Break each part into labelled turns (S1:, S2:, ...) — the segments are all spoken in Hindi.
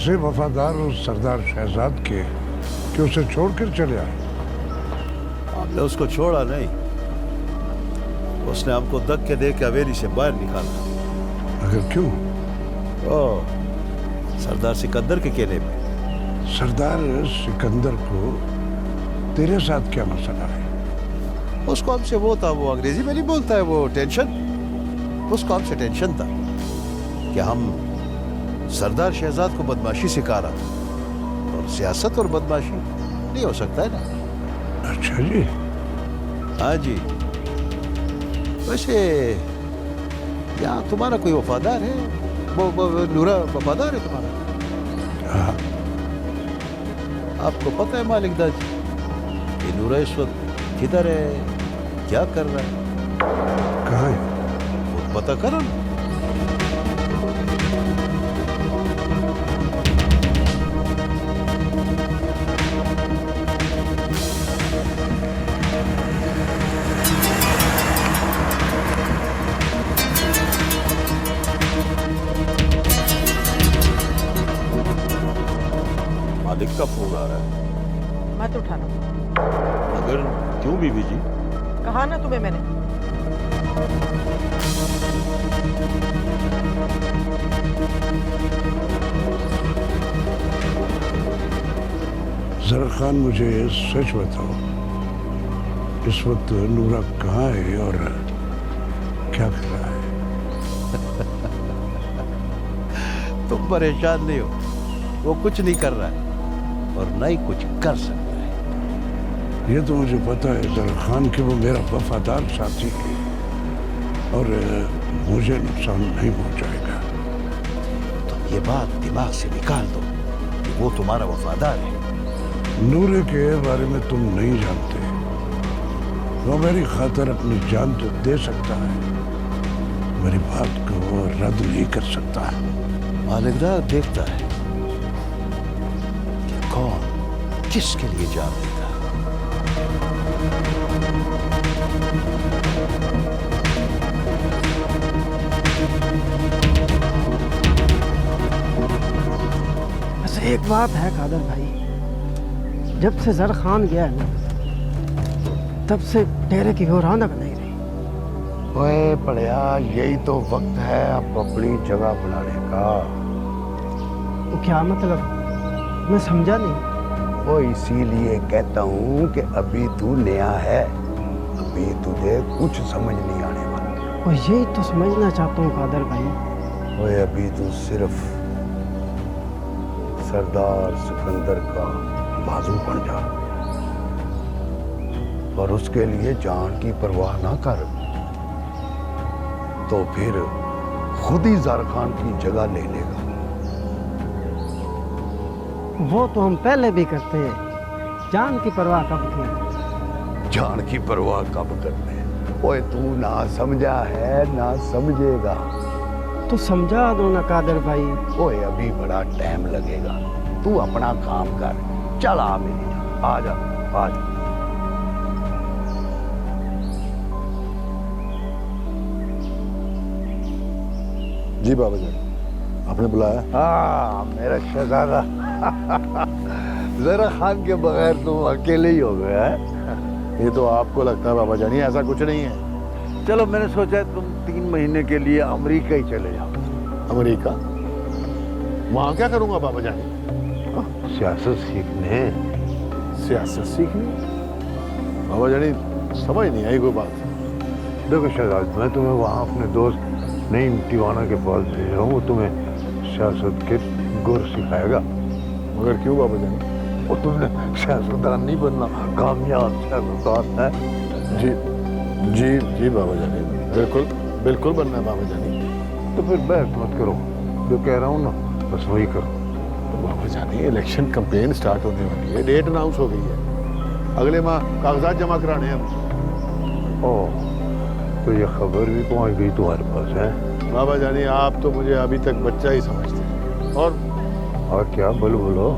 S1: ऐसे वफादार उस सरदार शहजाद के कि उसे छोड़कर चले आए।
S2: हमने उसको छोड़ा नहीं, उसने हमको धक्के दे के हवेली से बाहर निकाला।
S1: मगर क्यों?
S2: ओह, सरदार सिकंदर के कहने पे।
S1: सरदार सिकंदर को तेरे साथ क्या मसला है?
S2: उसको हमसे वो था, वो अंग्रेजी में नहीं बोलता है, वो टेंशन। उसको हमसे टेंशन था कि हम सरदार शहजाद को बदमाशी सिखा रहा था, और सियासत और बदमाशी नहीं हो सकता है ना।
S1: अच्छा जी।
S2: हाँ जी। वैसे यहाँ तुम्हारा कोई वफादार है? वो नूरा वफादार है तुम्हारा?
S1: हाँ।
S2: आपको पता है मालिक दाजी, ये नूरा इस वक्त किधर है, क्या कर रहा है?
S1: कहाँ है?
S2: वो पता करो ना। मालिक का फोन आ रहा है।
S3: मत उठाना।
S2: मगर क्यों बीबी जी?
S3: कहा ना तुम्हें मैंने।
S1: जरा खान, मुझे सच बताओ, इस वक्त नूरा कहाँ है और क्या कर रहा है?
S2: तुम परेशान नहीं हो, वो कुछ नहीं कर रहा है और ना ही कुछ कर सकता है।
S1: ये तो मुझे पता है जरा खान कि वो मेरा वफादार साथी है और मुझे नुकसान नहीं पहुंचाएगा।
S2: तो ये बात दिमाग से निकाल दो कि वो तुम्हारा वफादार है।
S1: नूरे के बारे में तुम नहीं जानते। वो मेरी खातिर अपनी जान तो दे सकता है, मेरी बात को वो रद्द नहीं कर सकता है।
S2: मालिकदार देखता है कि कौन किसके लिए जान देता है।
S3: बस एक बात है कादर भाई, जब से जर खान गया है ना, तब से डेरे की ओर रौनक नहीं रही।
S4: ओए पढ़िया, यही तो वक्त है अब अपनी जगह बनाने का।
S3: वो क्या मतलब? मैं समझा नहीं।
S4: वो इसीलिए कहता हूँ कि अभी तू नया है, अभी तुझे कुछ समझ नहीं आने वाला।
S3: और यही तो समझना चाहता हूँ कादर भाई।
S4: ओए अभी तू सिर्फ सरदार सिकंदर का बाजू बन जा और उसके लिए जान की परवाह ना कर, तो फिर खुद ही जार खान की जगह ले लेगा।
S3: वो तो हम पहले भी करते हैं, जान की परवाह कब की?
S4: जान की परवाह कब करते? ओए तू ना समझा है ना समझेगा।
S3: तो समझा दो ना कादर भाई।
S4: ओए अभी बड़ा टाइम लगेगा, तू अपना काम कर। चल आ मेरी जान, आ जा आ जा।
S5: जी बाबा जी, आपने बुलाया?
S4: हाँ मेरा शहजादा। जरा खान के बगैर तुम अकेले ही हो गए हैं।
S5: ये तो आपको लगता है बाबा जानी, ऐसा कुछ नहीं है।
S4: चलो मैंने सोचा तुम 3 महीने के लिए अमेरिका ही चले जाओ।
S5: अमेरिका? वहां क्या करूंगा बाबा जानी?
S4: सियासत सीखने।
S5: सियासत सीखनी? बाबा जानी समझ नहीं आई कोई बात।
S4: देखो शहजाद, मैं तुम्हें वहाँ अपने दोस्त नईम दीवाना के पास भेज रहा हूँ, वो तुम्हें सियासत के गुर सिखाएगा।
S5: मगर क्यों बाबा जानी?
S4: वो तुमने सियासतदान नहीं बनना, कामयाब सियासतदान है।
S5: जी जी जी बाबा जानी, बिल्कुल बिल्कुल बनना है बाबा जानी।
S4: तो फिर बहस मत करो, जो कह रहा हूँ ना बस वही करो।
S5: तो बाबा जानी इलेक्शन कैंपेन स्टार्ट होने वाली है, डेट अनाउंस हो गई है, अगले माह कागजात जमा कराने हैं।
S4: ओह, तो ये खबर भी पहुंच गई तुम्हारे पास है?
S5: बाबा जानी आप तो मुझे अभी तक बच्चा ही समझते हैं। और
S4: क्या? बोलो बोलो।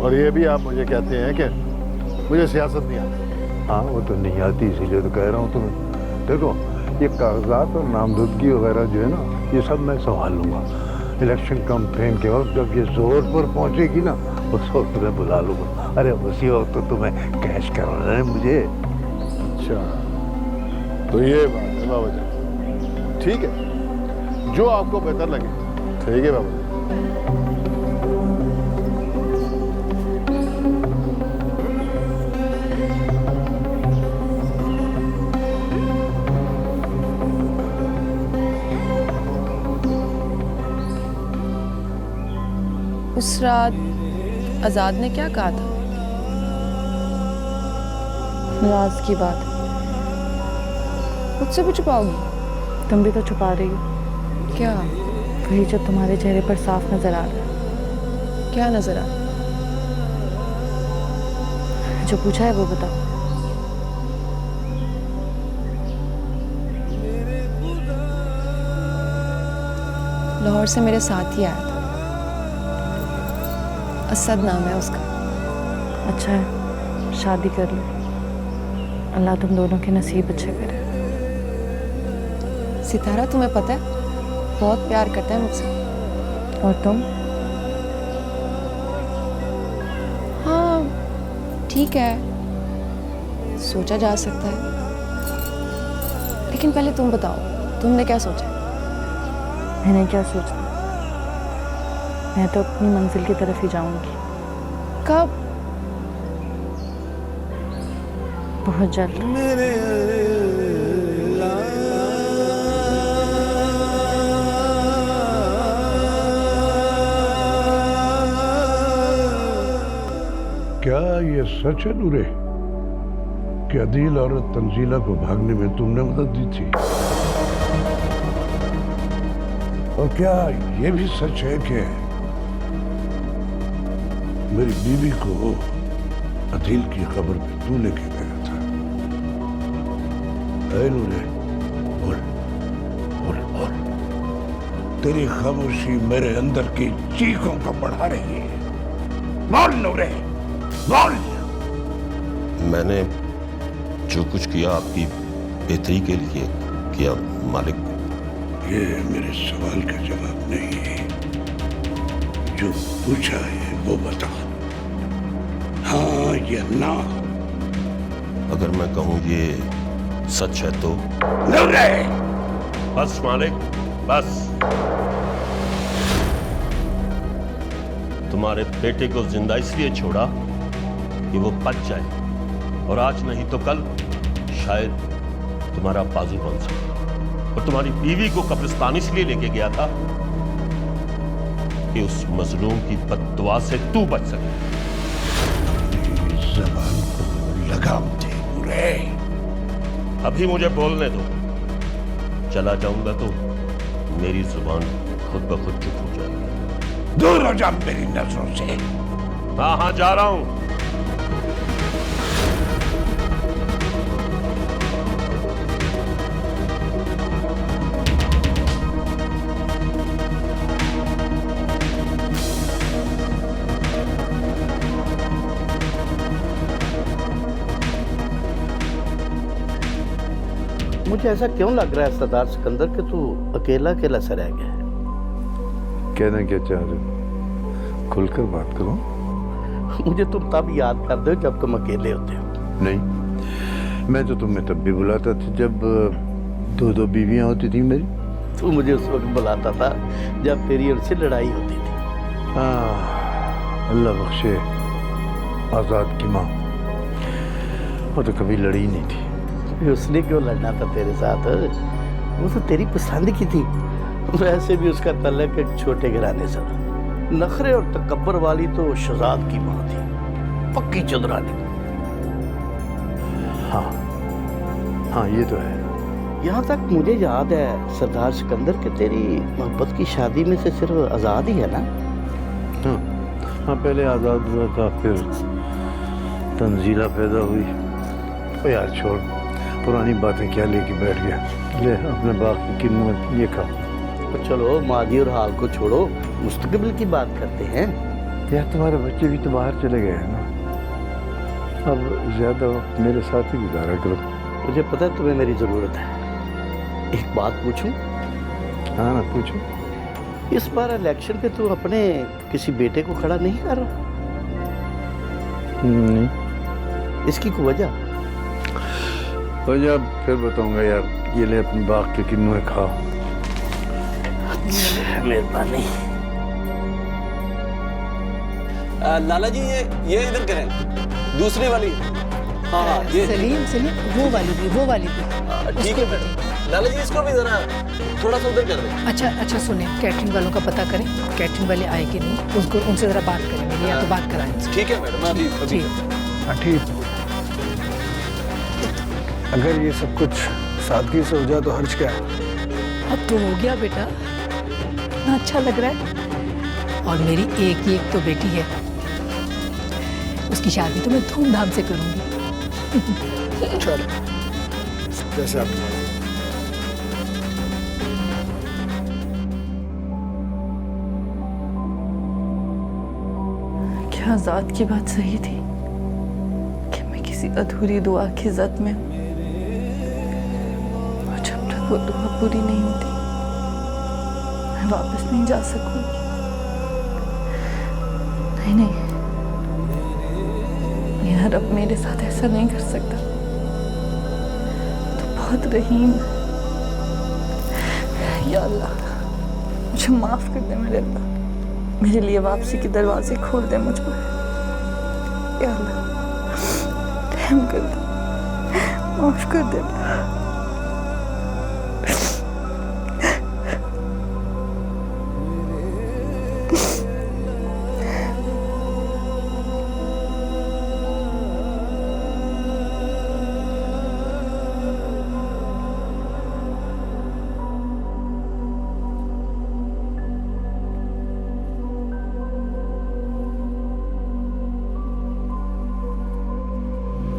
S5: और ये भी आप मुझे कहते हैं कि मुझे सियासत नहीं आती।
S4: हाँ वो तो नहीं आती, इसीलिए तो कह रहा हूँ तुम्हें। देखो ये कागजात और नामजदगी वगैरह जो है ना, ये सब मैं संभाल लूंगा, इलेक्शन कैंपेन के वक्त जब ये जोर पर पहुंचेगी ना, उस वक्त मैं बुला लूंगा। अरे उसी वक्त तो तुम्हें कैश करवाना है मुझे।
S5: अच्छा, तो ये बात है बाबा जान। ठीक है, जो आपको बेहतर लगे। ठीक है बाबा जान।
S6: उस रात आजाद ने क्या कहा था?
S7: राज की बात
S6: मुझसे भी छुपाओगी?
S7: तुम भी तो छुपा रही हो।
S6: क्या?
S7: वही जो तुम्हारे चेहरे पर साफ नजर आ रहा है।
S6: क्या नजर आ?
S7: जो पूछा है वो बताओ।
S6: लाहौर से मेरे साथ ही आया था, असद नाम है उसका।
S7: अच्छा है, शादी कर लो। अल्लाह तुम दोनों के नसीब अच्छे करे।
S6: सितारा, तुम्हें पता है बहुत प्यार करता है मुझसे।
S7: और तुम?
S6: हाँ ठीक है, सोचा जा सकता है, लेकिन पहले तुम बताओ, तुमने क्या सोचा?
S7: मैंने क्या सोचना, मैं तो अपनी मंजिल की तरफ ही जाऊंगी।
S6: कब?
S7: बहुत जल्द।
S1: क्या ये सच है नूरे कि अदील और तंजीला को भागने में तुमने मदद दी थी? और क्या ये भी सच है कि मेरी बीवी को अदील की कब्र पे तू लेके गया था? ऐ नूरे, बोल बोल बोल, तेरी खामोशी मेरे अंदर की चीखों को बढ़ा रही है। बोल नूरे, बोल।
S8: मैंने जो कुछ किया आपकी बेहतरी के लिए किया मालिक।
S1: ये मेरे सवाल का जवाब नहीं है, जो पूछा है वो बता, हाँ या ना।
S8: अगर मैं कहूं ये सच है तो?
S1: नूरे!
S8: बस मालिक, बस। तुम्हारे बेटे को जिंदा इसलिए छोड़ा कि वो बच जाए, और आज नहीं तो कल शायद तुम्हारा बाजू बन सके। और तुम्हारी बीवी को कब्रिस्तान इसलिए लेके गया था कि उस मजलूम की बद्दुआ से तू बच सके।
S1: जबान को लगाम दे नूरे।
S8: अभी मुझे बोलने दो, चला जाऊंगा तो मेरी जुबान खुद ब खुद चुप हो जाएगी।
S1: दूर हो जा मेरी नजरों से।
S8: हाँ हाँ, जा रहा हूं।
S9: मुझे ऐसा क्यों लग रहा है सरदार सिकंदर कि तू अकेला अकेला सा रह गया है?
S4: कहना क्या चाह रहे हो? खुलकर बात करो।
S9: मुझे तुम तब याद कर दो जब तुम अकेले होते हो।
S4: नहीं, मैं तो तुम्हें तब भी बुलाता था जब दो दो बीवियां होती थी मेरी।
S9: तू मुझे उस वक्त बुलाता था जब तेरी उनसे लड़ाई होती थी।
S4: अल्लाह बख्शे आजाद की माँ, वो तो कभी लड़ी नहीं थी।
S9: उसने क्यों लड़ना था तेरे साथ? वो तो तेरी पसंद की थी। वैसे भी उसका तल्लक एक छोटे घराने से था। नखरे और तकब्बर वाली तो शहजाद की माँ थी, पक्की चंद्रानी।
S4: हाँ हाँ, ये तो है।
S9: यहाँ तक मुझे याद है सरदार सिकंदर के तेरी मोहब्बत की शादी में से सिर्फ आजाद ही है ना?
S4: हाँ हाँ, पहले आजाद हुआ था, फिर तंजीला पैदा हुई। ओ यार छोड़, पुरानी बातें क्या लेके बैठ गया। ले अपने बाग की कीमत ये खा।
S9: तो चलो माजी और हाल को छोड़ो, मुस्तकबिल की बात करते हैं।
S4: यार तुम्हारे बच्चे भी तो बाहर चले गए हैं ना, अब ज्यादा वक्त मेरे साथ ही गुजारा करो।
S9: मुझे पता है तुम्हें मेरी जरूरत है। एक बात पूछूं?
S4: हाँ ना, पूछो।
S9: इस बार इलेक्शन पे तू अपने किसी बेटे को खड़ा नहीं कर रहा?
S4: नहीं,
S9: इसकी कोई वजह?
S4: वजह फिर बताऊंगा यार। ये ले अपनी बाग के किन्नू खा।
S9: मेहरबानी।
S10: लाला जी ये इधर करें, दूसरी वाली। हाँ हाँ ये
S6: सलीम वो वाली भी
S10: ठीक है मैडम। लाला जी इसको भी जरा थोड़ा सा उधर कर दें।
S11: अच्छा सुने, कैटरिंग वालों का पता करें, कैटरिंग वाले आए कि नहीं, उसको उनसे जरा बात करें मेरी, या तो बात कराएं।
S10: ठीक है मैडम, अभी
S11: ठीक।
S3: ठीक। अगर ये सब कुछ सादगी से हो जाए तो हर्ज क्या है?
S11: अब तो हो गया बेटा, ना अच्छा लग रहा है। और मेरी एक तो बेटी है, उसकी शादी तो मैं धूमधाम से करूंगी।
S3: चलो जैसे आप
S7: क्या आजाद की बात सही थी कि मैं किसी अधूरी दुआ की इज्जत में हूं, और जब तक वो दुआ पूरी नहीं होती मैं वापस नहीं जा सकूंगी। नहीं, मेरा रब मेरे साथ ऐसा नहीं कर सकता। तो बहुत रहीम। या अल्लाह मुझे माफ कर दे मेरे अल्लाह, मेरे लिए वापसी के दरवाजे खोल दे मुझ पर। या अल्लाह रहम कर दे, माफ कर दे।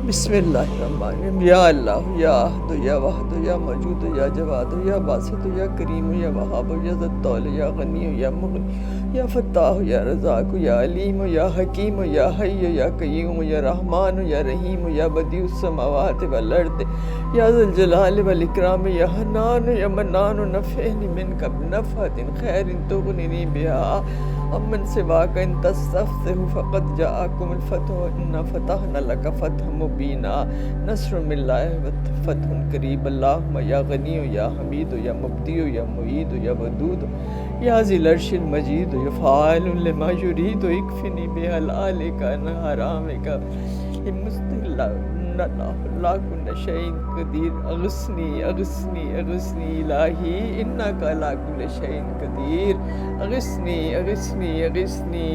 S12: बिस्मिल्लाहिर्रहमानिर्रहीम। या अल्लाह या अहद या वहद या मौजूद या जवाद या बासित या करीम या वहाब या ज़त्तौल या गनी या मुग़नी या फत्ताह या रज़ाक या अलीम या हकीम या हय्य या क़य्यूम या रहमान या रहीम या बदीउस समावात वल अर्द या ज़ुल जलाल वल इकराम या हन्नान या मन्नान नफ़अनी मिनका बिनफ़अतिन खैरिन तुग़निनी बिहा अमन सिवाक इन तस्तफ्तिहु फ़क़द जाअकुमुल फ़तहु इन्ना फ़तहना लका फ़तहन मुबीना नस्रुम मिनल्लाहि व फ़तहुन क़रीब। अल्लाहुम्मा या गनी या हमीद या मुब्दी या मुईद या वदूद या ज़िल अर्शिल मजीद या फ़ाइलुन लिमा युरीद इक्फ़िनी बिहलालिका अन हरामिका मुस्तहिल्ला ला कुल्ल शैइन क़दीर। अग़िस्नी अग़िस्नी अग़िस्नी इलाही इन्नका अला कुल्लि शैइन क़दीर। अग़िस्नी अग़िस्नी अग़िस्नी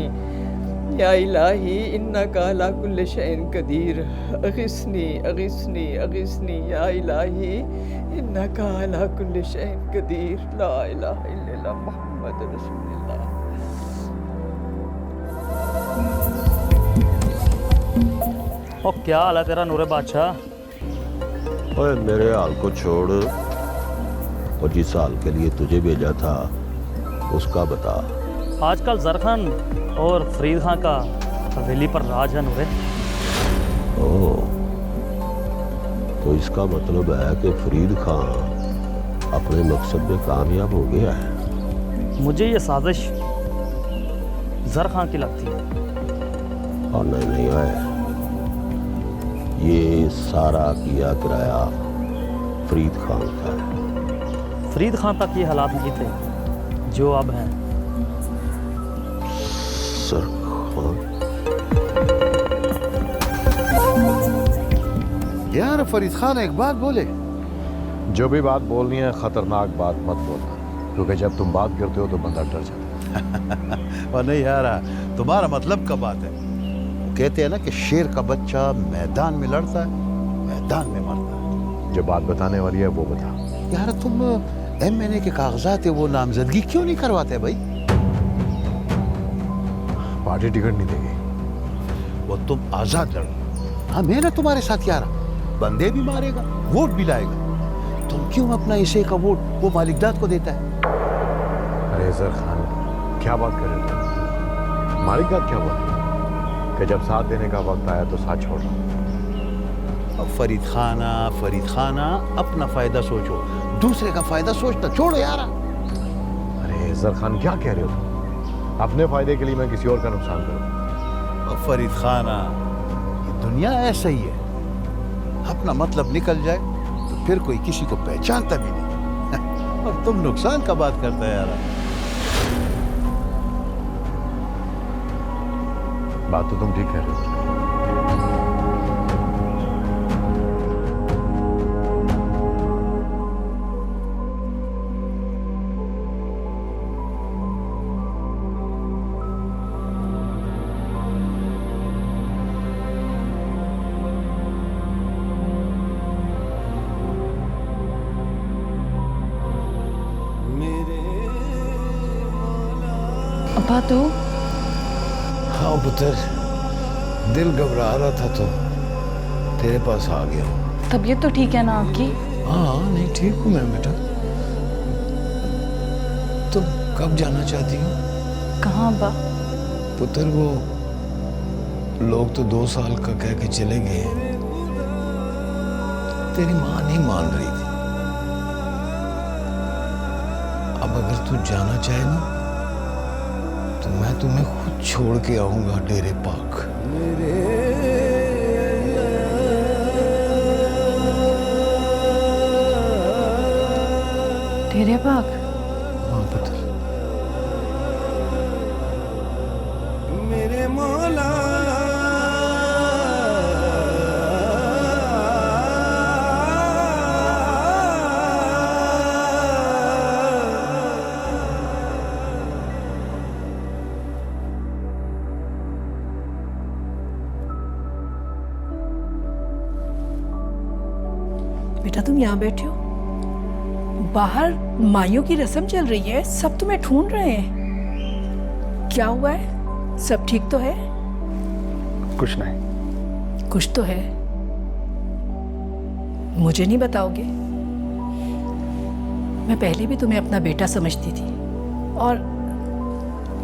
S12: या इलाही इन्नका अला कुल्लि शैइन क़दीर। अग़िस्नी अग़िस्नी अग़िस्नी या इलाही इन्नका अला कुल्लि शैइन क़दीर। ला इलाहा इल्लल्लाह मुहम्मद रसूलुल्लाह।
S13: और क्या हाल है तेरा नूरे बादशाह?
S8: ओए मेरे हाल को छोड़ और जिस हाल के लिए तुझे भेजा था उसका बता।
S13: आजकल जरखान और फरीद खान का हवेली पर राज है नूरे।
S8: ओह, तो इसका मतलब है कि फरीद खान अपने मकसद में कामयाब हो गया है।
S13: मुझे ये साजिश जर खान की लगती है।
S8: और नहीं है, ये सारा किया किराया फरीद खान का है।
S13: फरीद खान तक ये हालात नहीं थे जो अब हैं।
S8: सर खान
S2: यार फरीद खान एक बात बोले।
S5: जो भी बात बोलनी है खतरनाक बात मत बोलना, क्योंकि जब तुम बात करते हो तो बंदा डर जाता है।
S2: और नहीं यार, तुम्हारा मतलब का बात है। कहते हैं ना कि शेर का बच्चा मैदान में लड़ता है, मैदान में मरता है।
S5: जो बात बताने वाली है वो बता।
S2: यार तुम MNA के कागजात है वो नामजदगी क्यों नहीं करवाते भाई?
S5: पार्टी टिकट नहीं देगी।
S2: वो तुम आजाद लड़ो। हाँ मैं ना तुम्हारे साथ यार, बंदे भी मारेगा, वोट भी लाएगा। तुम क्यों अपना हिस्से का वोट वो मालिकदाद को देता है?
S5: अरे जर खान क्या बात कर रहे हो? मालिकदाद क्या बात कि जब साथ देने का वक्त आया तो साथ छोड़ रहा।
S2: अब फरीद खाना अपना फायदा सोचो, दूसरे का फायदा सोचना छोड़ो यार।
S5: अरे अजहर खान क्या कह रहे हो तुम? अपने फायदे के लिए मैं किसी और का नुकसान करूं?
S2: और फरीद खान, ये दुनिया ऐसा ही है, अपना मतलब निकल जाए तो फिर कोई किसी को पहचानता भी नहीं। और तुम नुकसान का बात करते हैं यार।
S5: बात तो तुम ठीक कह रहे हो।
S6: अब्बा तो
S2: हाँ पुत्र, दिल घबरा रहा था तो तेरे पास आ गया।
S6: तबीयत तो ठीक है ना आपकी?
S2: हाँ नहीं, ठीक हूँ मैं बेटा। तुम कब जाना चाहती हो?
S6: कहाँ अब्बा?
S2: पुत्र वो लोग तो 2 साल का कह के चले गए, तेरी माँ नहीं मान रही थी। अब अगर तू जाना चाहे ना तो मैं तुम्हें खुद छोड़ के आऊंगा डेरे पाक।
S6: डेरे पाक?
S2: हाँ पुत्र।
S1: मेरे मौला
S11: बेटा तुम यहाँ बैठे हो, बाहर माइयों की रस्म चल रही है, सब तुम्हें ढूंढ रहे हैं। क्या हुआ है? सब ठीक तो है?
S4: कुछ नहीं।
S11: कुछ तो है, मुझे नहीं बताओगे? मैं पहले भी तुम्हें अपना बेटा समझती थी और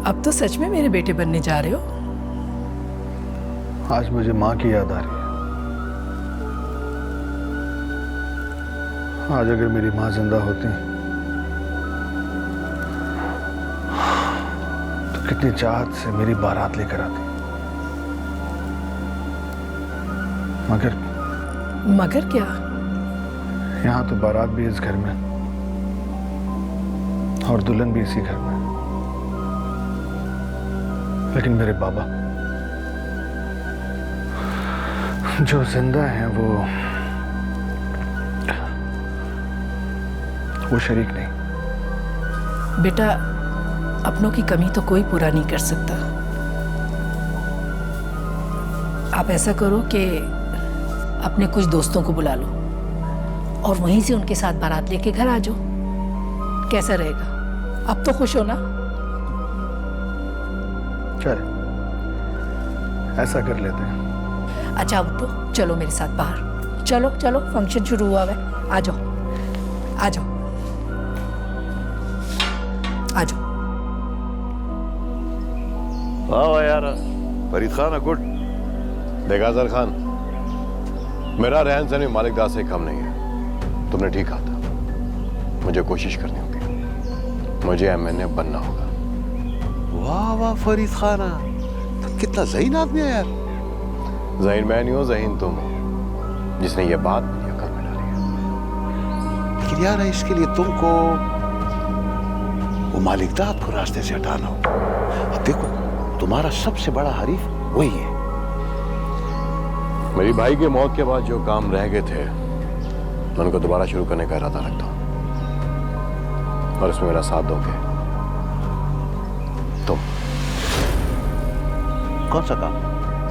S11: अब तो सच में मेरे बेटे बनने जा रहे हो।
S4: आज मुझे माँ की याद आ रही है। आज अगर मेरी माँ जिंदा होती तो कितनी चाहत से मेरी बारात लेकर आती।
S11: मगर क्या?
S4: यहाँ तो बारात भी इस घर में और दुल्हन भी इसी घर में, लेकिन मेरे बाबा जो जिंदा हैं वो शरीक नहीं।
S11: बेटा अपनों की कमी तो कोई पूरा नहीं कर सकता। आप ऐसा करो कि अपने कुछ दोस्तों को बुला लो और वहीं से उनके साथ बारात लेके घर आ जाओ। कैसा रहेगा? अब तो खुश हो ना?
S4: चल ऐसा कर लेते हैं।
S11: अच्छा उठो, चलो मेरे साथ बाहर। चलो चलो, फंक्शन शुरू हुआ है। आ जाओ आ जाओ आ जाओ।
S5: वाह यार, फरीद खान गुड। देखा अजहर खान, मेरा रहन सहन मालिकदार से कम नहीं है। तुमने ठीक कहा था, मुझे कोशिश करनी होगी, मुझे एमएनए बनना होगा।
S2: वाह वाह फरीद खान, तुम कितना ज़हीन आदमी है यार।
S5: ज़हीन मैं नहीं हूँ, ज़हीन तुम हो, जिसने ये बात मेरी अकल में डाली है।
S2: लेकिन यार इसके लिए तुमको वो मालिकदार को रास्ते से हटाना हो। अब देखो, तुम्हारा सबसे बड़ा हरीफ वही है।
S5: मेरी भाई के मौत के बाद जो काम रह गए थे मैं उनको दोबारा शुरू करने का इरादा रखता हूं, और इसमें मेरा साथ दोगे तुम।
S2: कौन सा काम?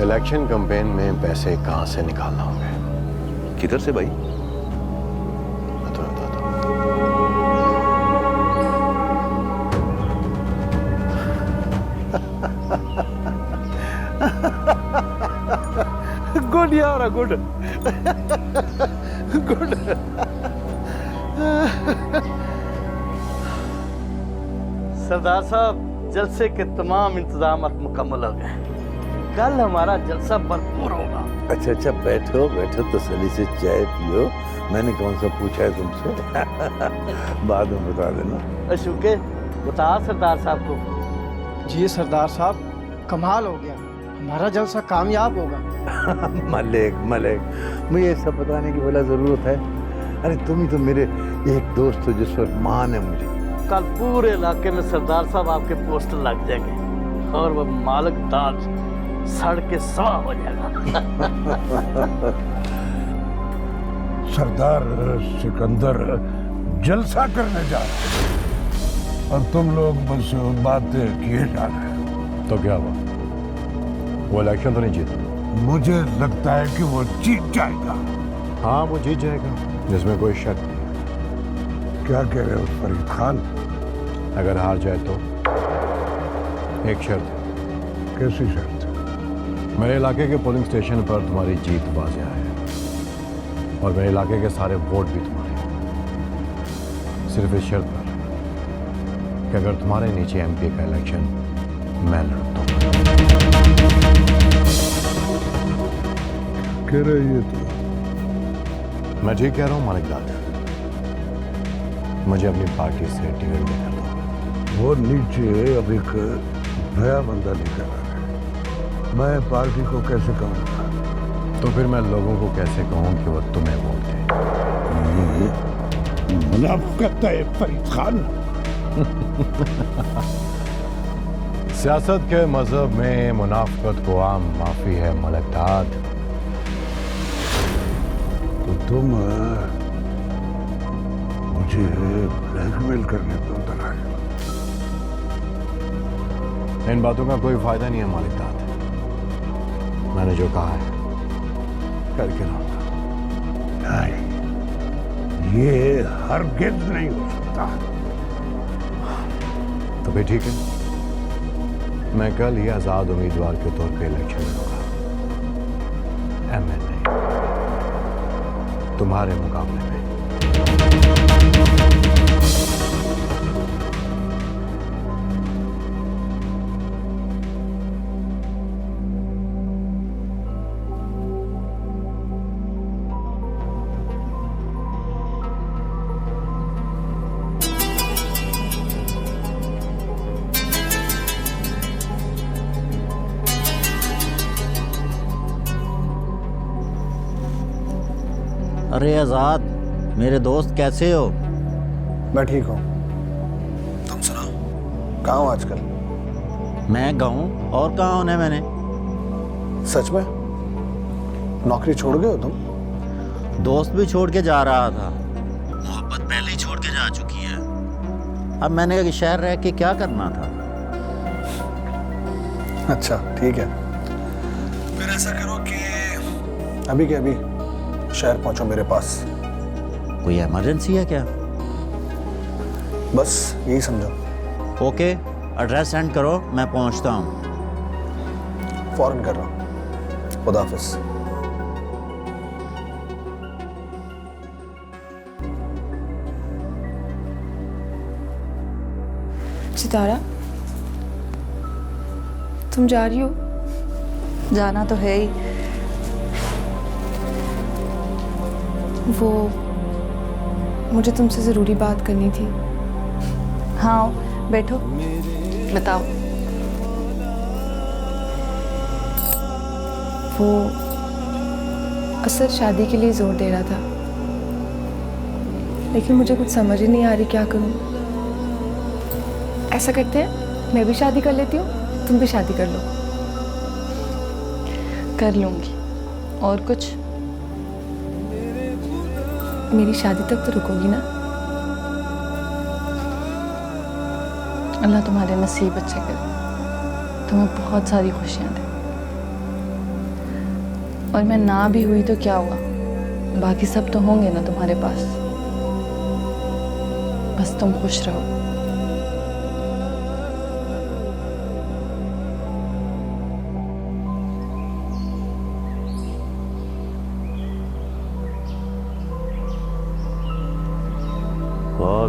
S5: इलेक्शन कैंपेन में पैसे कहां से निकालना होंगे।
S2: किधर से भाई?
S5: मैं तुम्हें बताता
S2: हूं। गुड यार, गुड गुड।
S9: सरदार साहब, जलसे के तमाम इंतजाम मुकम्मल हो गए। कल हमारा जलसा भरपूर होगा।
S14: अच्छा अच्छा, बैठो बैठो, तसल्ली से चाय पियो। मैंने कौन सा पूछा है तुमसे? बाद में बता देना।
S9: अशुके, बता सरदार साहब को।
S3: जी सरदार साहब, कमाल हो गया, हमारा जलसा कामयाब होगा।
S4: मलिक मलिक, मुझे ये सब बताने की बोला ज़रूरत है? अरे तुम ही तो मेरे एक दोस्त हो जिस पर मान है मुझे।
S9: कल पूरे इलाके में सरदार साहब आपके पोस्टर लग जाएंगे और वो मालिक दाद सड़ के सवा हो जाएगा।
S1: सरदार सिकंदर जलसा करने जा रहे हैं और तुम लोग बस बातें किए जा रहे हैं।
S5: तो क्या हुआ? वो इलेक्शन तो नहीं जीता?
S1: मुझे लगता है कि वो जीत जाएगा।
S5: हाँ, वो जीत जाएगा, जिसमें कोई शक नहीं।
S1: क्या कह रहे हो फरीद खान?
S5: अगर हार जाए तो एक शर्त है।
S1: कैसी शर्त?
S5: मेरे इलाके के पोलिंग स्टेशन पर तुम्हारी जीत वाज़ेह है और मेरे इलाके के सारे वोट भी तुम्हारे हैं। सिर्फ इस शर्त पर कि अगर तुम्हारे नीचे एमपी का इलेक्शन मैं लड़ता हूँ।
S1: कह रही है तो?
S5: मैं ठीक कह रहा हूँ मालिक दादा, मुझे अपनी पार्टी से टिकट देकर दो।
S1: वो नीचे अब एक नया बंदा निकल रहा है, मैं पार्टी को कैसे कहूँगा?
S5: तो फिर मैं लोगों को कैसे कहूँ कि वो तुम्हें वोट दें?
S1: मुनाफिकत है फरीद खान।
S5: सियासत के मजहब में मुनाफिकत को आम माफी है मलिक दाद।
S1: तो तुम मुझे ब्लैकमेल करने पर उतर आए।
S5: इन बातों का कोई फायदा नहीं है मालिक दाद। मैंने जो कहा है करके रहूंगा।
S1: नहीं, ये हरगिज़ नहीं हो सकता।
S5: तो फिर ठीक है, मैं कल ही आजाद उम्मीदवार के तौर पे इलेक्शन लड़ूंगा। एमएलए तुम्हारे मुकाबले में।
S15: अरे आज़ाद, मेरे दोस्त कैसे हो?
S16: मैं ठीक हूँ, तुम सुनाओ, कहाँ हो आजकल?
S15: मैं गाँव, और कहाँ होना है मैंने?
S16: सच में? नौकरी छोड़ गए हो तुम?
S15: दोस्त भी छोड़ के जा रहा था, मोहब्बत पहले ही छोड़ के जा चुकी है। अब मैंने कहा कि शहर रह के क्या करना था।
S16: अच्छा ठीक है, फिर ऐसा करो कि अभी के अभी शहर पहुंचो मेरे पास।
S15: कोई इमरजेंसी है क्या?
S16: बस यही समझो।
S15: ओके, एड्रेस सेंड करो, मैं पहुंचता हूँ।
S16: फौरन कर रहा हूँ। खुदा हाफिज।
S6: सितारा, तुम जा रही हो?
S7: जाना तो है ही।
S6: वो मुझे तुमसे ज़रूरी बात करनी थी।
S7: हाँ बैठो, बताओ।
S6: वो असद शादी के लिए जोर दे रहा था, लेकिन मुझे कुछ समझ ही नहीं आ रही क्या करूं। ऐसा करते हैं, मैं भी शादी कर लेती हूँ, तुम भी शादी कर लो।
S7: कर लूँगी। और कुछ?
S6: मेरी शादी तक तो रुकोगी ना?
S7: अल्लाह तुम्हारे नसीब अच्छे करे, तुम्हें बहुत सारी खुशियाँ दे। और मैं ना भी हुई तो क्या हुआ, बाकी सब तो होंगे ना तुम्हारे पास। बस तुम खुश रहो।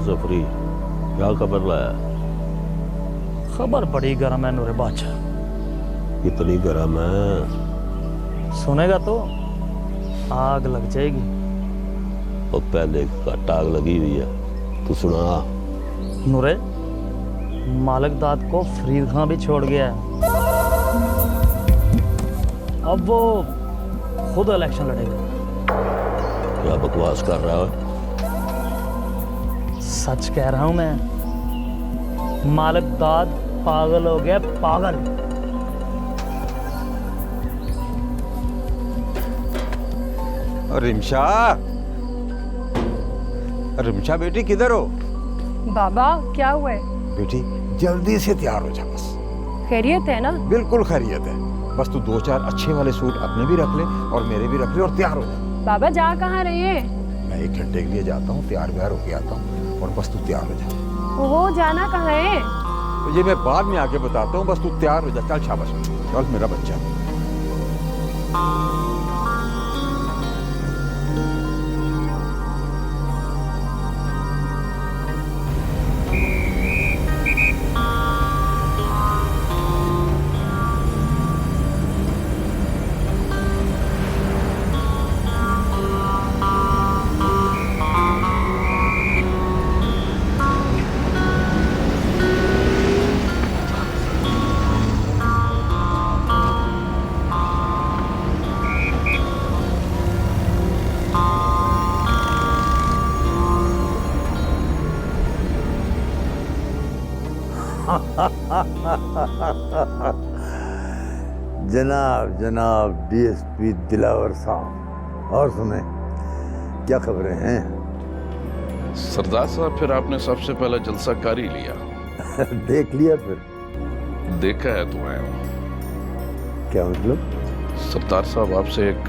S8: जफरी, क्या खबर लाया?
S13: खबर बड़ी गर्म है नूरे बादशाह।
S8: कितनी गर्म है?
S13: सुनेगा तो आग लग जाएगी।
S8: और पहले घट आग लगी हुई है, तू सुना।
S13: नूरे, मालिक दाद को फरीद खान भी छोड़ गया है। अब वो खुद इलेक्शन लड़ेगा।
S15: क्या बकवास कर रहा है?
S13: सच कह रहा हूं मैं। मालिक दाद पागल हो गया, पागल।
S17: रिमशा, रिमशा बेटी किधर हो?
S6: बाबा क्या हुआ है?
S17: बेटी जल्दी से तैयार हो जा बस।
S6: खैरियत है ना?
S17: बिल्कुल खैरियत है। बस तू 2-4 अच्छे वाले सूट अपने भी रख ले और मेरे भी रख ले और तैयार हो जा।
S6: बाबा जा कहाँ रहे हैं?
S17: मैं 1 घंटे के लिए जाता हूँ, तैयार व्यार होके आता हूँ और बस तू तैयार हो जा।
S6: वो जाना कहाँ है?
S17: तो ये मैं बाद में आके बताता हूँ, बस तू तैयार हो जा। चल शाबाश, चल मेरा बच्चा।
S14: जनाब जनाब डीएसपी दिलावर साहब, और सुने क्या खबरें हैं?
S18: सरदार साहब, फिर आपने सबसे पहला जलसा कर ही लिया।
S14: देख लिया फिर?
S18: देखा है तो आया हूं।
S14: क्या मतलब?
S18: सरदार साहब, आपसे एक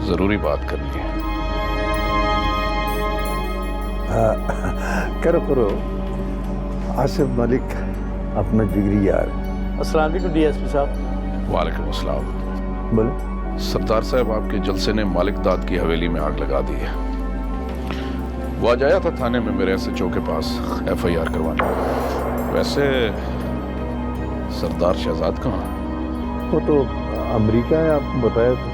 S18: जरूरी बात करनी है।
S14: करो करो। आसिफ मलिक अपना जिगरी यार।
S9: अस्सलाम वालेकुम डीएसपी साहब।
S18: वालेकुम अस्सलाम।
S14: बोले।
S18: सरदार साहब, आपके जलसे ने मालिक दाद की हवेली में आग लगा दी है। वो आज आया था थाने में मेरे SHO के पास FIR करवाने। वैसे सरदार शहजाद कहाँ?
S14: वो तो अमेरिका है, आपको बताया था।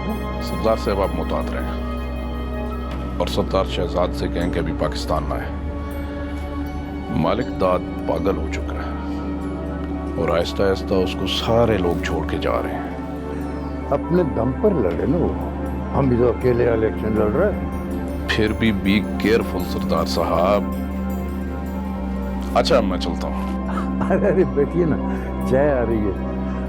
S18: सरदार साहब, आप मुताद रहें और सरदार शहजाद से कहें कि अभी पाकिस्तान ना है। मालिक दाद पागल हो चुका है और आहिस्ता आहिस्ता उसको सारे लोग छोड़ के जा रहे हैं।
S14: अपने दम पर लड़े ना वो, हम भी तो अकेले इलेक्शन लड़ रहे हैं।
S18: फिर भी बी केयरफुल सरदार साहब। अच्छा, मैं चलता हूँ।
S14: अरे बैठिए ना, चाय आ रही है।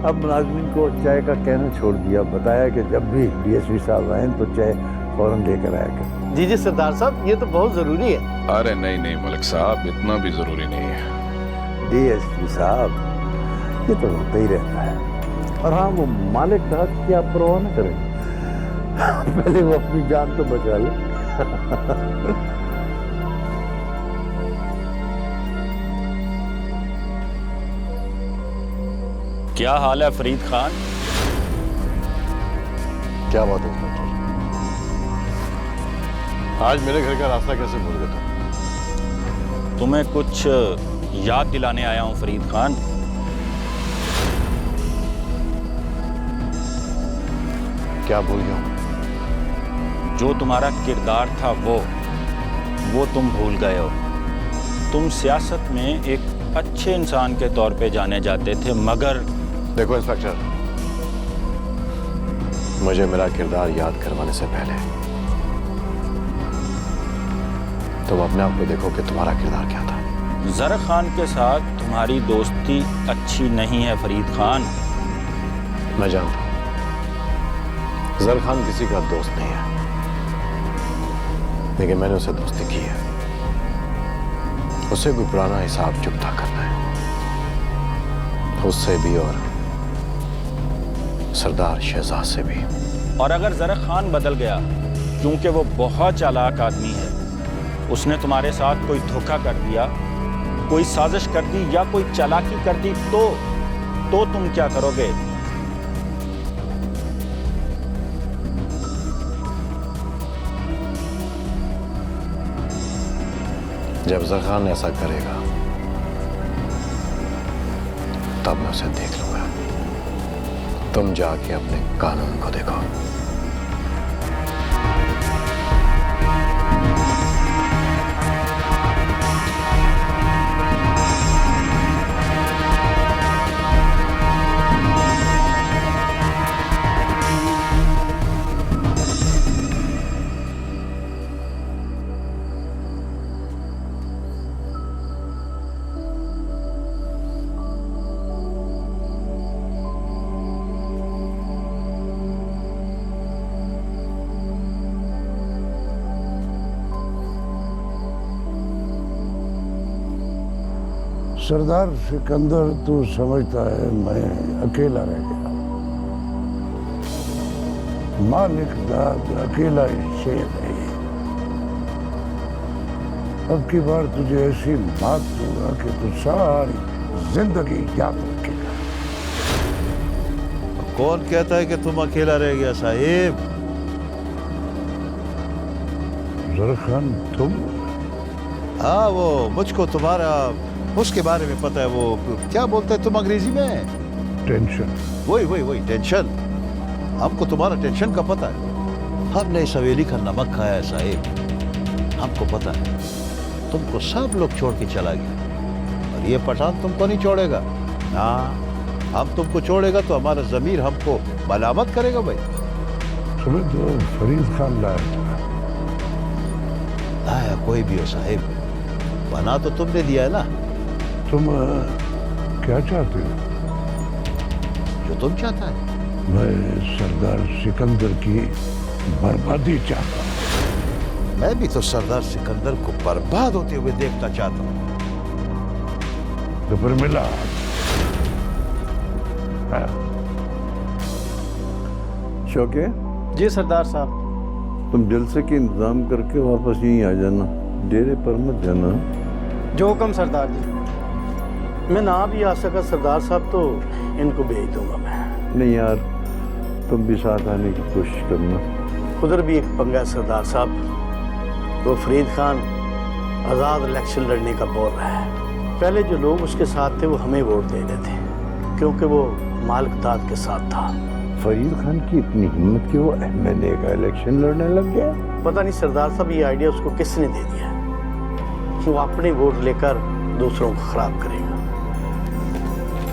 S14: अब मुलाजमिन को चाय का कहना छोड़ दिया, बताया कि जब भी डीएसपी साहब आए तो चाय फौरन लेकर आया कर।
S9: जी जी सरदार साहब, ये तो बहुत जरूरी है।
S18: अरे नहीं नहीं मलिक साहब, इतना भी जरूरी नहीं है।
S14: डीएसपी साहब, ये तो होता ही रहता है। और हाँ, वो मालिक दाद की आप परवाह न करें, पहले वो अपनी जान तो बचा ले।
S15: क्या हाल है फरीद खान?
S5: क्या बात है इंस्पेक्टर, आज मेरे घर का रास्ता कैसे भूल गए तुम?
S15: तुम्हें कुछ याद दिलाने आया हूं फरीद खान।
S5: क्या भूल गया हूं?
S15: जो तुम्हारा किरदार था वो तुम भूल गए हो। तुम सियासत में एक अच्छे इंसान के तौर पे जाने जाते थे, मगर
S5: देखो इंस्पेक्टर, मुझे मेरा किरदार याद करवाने से पहले तुम अपने आप को देखो कि तुम्हारा किरदार क्या था।
S15: जर खान के साथ तुम्हारी दोस्ती अच्छी नहीं है फरीद खान।
S5: मैं जानता हूं, जर खान किसी का दोस्त नहीं है, लेकिन मैंने उसे दोस्ती की है। उसे कोई पुराना हिसाब चुकता करना है, उससे भी और सरदार शहजाद से भी।
S15: और अगर जर खान बदल गया, क्योंकि वो बहुत चालाक आदमी है, उसने तुम्हारे साथ कोई धोखा कर दिया, कोई साजिश कर दी या कोई चालाकी कर दी, तो तुम क्या करोगे?
S5: जब जर खान ऐसा करेगा तब मैं उसे देख लूंगा। तुम जाके अपने कानून को देखो।
S1: सरदार सिकंदर, तू समझता है मैं अकेला रह गया। मालिक दाद अकेला ही शेर है। अब की बार तुझे ऐसी मात दूंगा कि तू सारी जिंदगी याद रखेगा।
S2: कौन कहता है कि तुम अकेला रह गया साहिब?
S1: जर खान तुम?
S2: हाँ, वो मुझको तुम्हारा उसके बारे में पता है। वो क्या बोलते हैं तुम अंग्रेजी में?
S1: टेंशन।
S2: वही टेंशन। हमको तुम्हारा टेंशन का पता है। हमने इस हवेली का नमक खाया है साहिब। हमको पता है तुमको सब लोग छोड़ के चला गया, और ये पठान तुमको नहीं छोड़ेगा। हाँ, हम तुमको छोड़ेगा तो हमारा जमीर हमको मलामत करेगा। भाई
S1: तुम्हें तो फरीद खान
S2: लाया कोई भी हो साहिब, बना तो तुमने दिया है ना।
S1: तुम क्या चाहते हो?
S2: जो तुम चाहता है।
S1: मैं सरदार सिकंदर की बर्बादी चाहता हूँ।
S2: मैं भी तो सरदार सिकंदर को बर्बाद होते हुए देखना चाहता हूँ।
S1: तो फिर मिला।
S4: शौके?
S16: जी सरदार साहब।
S4: तुम जलसे के इंतजाम करके वापस यहीं आ जाना, डेरे पर मत जाना।
S9: जो हुक्म सरदार जी। मैं ना भी आ सका सरदार साहब तो इनको भेज दूंगा मैं।
S4: नहीं यार, तुम भी साथ आने की कोशिश करना।
S9: उधर भी एक पंगा है सरदार साहब। वो फरीद खान आज़ाद इलेक्शन लड़ने का बोल रहा है। पहले जो लोग उसके साथ थे वो हमें वोट दे रहे थे, क्योंकि वो मालिक दाद के साथ था।
S4: फरीद खान की इतनी हिम्मत कि वो एमएलए का इलेक्शन लड़ने लग गया।
S9: पता नहीं सरदार साहब ये आइडिया उसको किसने दे दिया। वो अपने वोट लेकर दूसरों को खराब करेगा।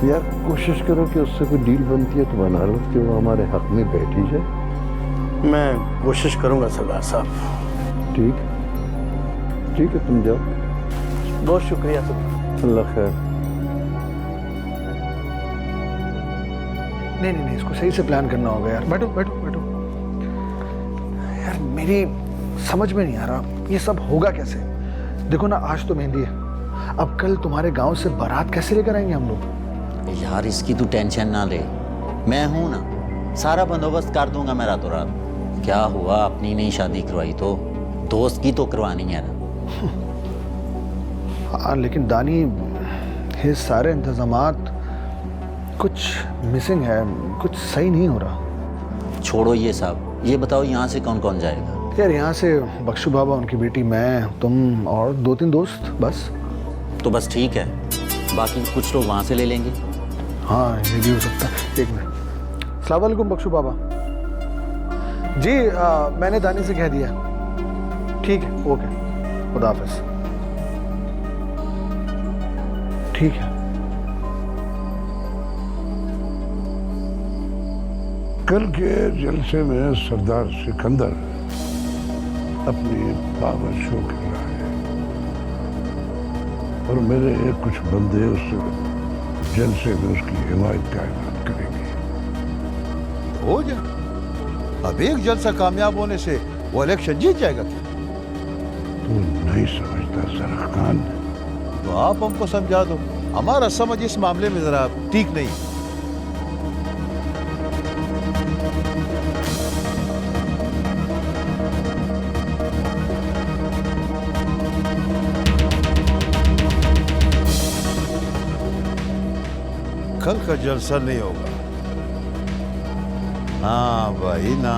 S4: यार कोशिश करो कि उससे कोई डील बनती है तो बना लो कि वो हमारे हक में बैठी जाए।
S9: मैं कोशिश करूंगा सरदार साहब।
S4: ठीक है, तुम जाओ।
S9: बहुत शुक्रिया तुम।
S4: अल्लाह खैर।
S16: नहीं, इसको सही से प्लान करना होगा यार। बैठो। यार मेरी समझ में नहीं आ रहा ये सब होगा कैसे। देखो ना, आज तो मेहंदी है, अब कल तुम्हारे गांव से बारात कैसे लेकर आएंगे हम लोग?
S19: यार इसकी तू टेंशन ना ले, मैं हूं ना, सारा बंदोबस्त कर दूंगा मैं रातों रात। क्या हुआ, अपनी नहीं शादी करवाई तो दोस्त की तो करवानी है ना।
S16: हाँ, लेकिन दानी ये सारे इंतजामात कुछ मिसिंग है, कुछ सही नहीं हो रहा।
S19: छोड़ो ये सब, ये बताओ यहाँ से कौन कौन जाएगा?
S16: यार यहाँ से बख्शू बाबा, उनकी बेटी, मैं, तुम और 2-3 दोस्त बस।
S19: तो बस ठीक है, बाकी कुछ लोग वहाँ से ले लेंगे।
S16: हाँ, ये भी हो सकता है। एक मिनट। अस्सलाम वालेकुम बख्शू बाबा जी। मैंने दानी से कह दिया। ठीक है, ओके, खुदा हाफिज। ठीक है।
S1: कल के जलसे में सरदार सिकंदर अपनी पावर शो कर रहा है, और मेरे कुछ बंदे उस जलसे में उसकी हिमायत का ऐलान करेंगे।
S2: हो जाए। अब एक जलसा कामयाब होने से वो इलेक्शन जीत जाएगा क्या?
S1: तू नहीं समझता जरा खान।
S2: तो आप हमको समझा दो, हमारा समझ इस मामले में जरा ठीक नहीं। कल का जलसा नहीं होगा। हाँ भाई ना।